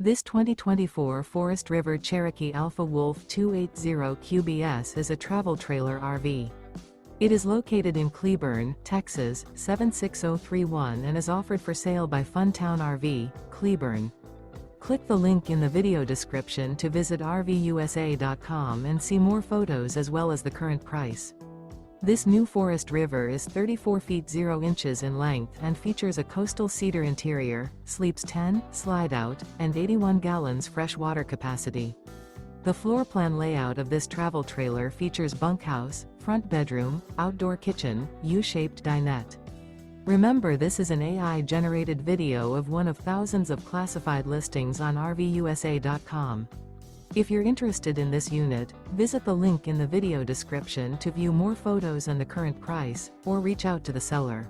This 2024 Forest River Cherokee Alpha Wolf 280 QBS is a travel trailer RV. It is located in Cleburne, Texas, 76031 and is offered for sale by Funtown RV, Cleburne. Click the link in the video description to visit RVUSA.com and see more photos as well as the current price. This new Forest River is 34 feet 0 inches in length and features a coastal cedar interior, sleeps 10, slide-out, and 81 gallons fresh water capacity. The floor plan layout of this travel trailer features bunkhouse, front bedroom, outdoor kitchen, U-shaped dinette. Remember, this is an AI-generated video of one of thousands of classified listings on RVUSA.com. If you're interested in this unit, visit the link in the video description to view more photos and the current price, or reach out to the seller.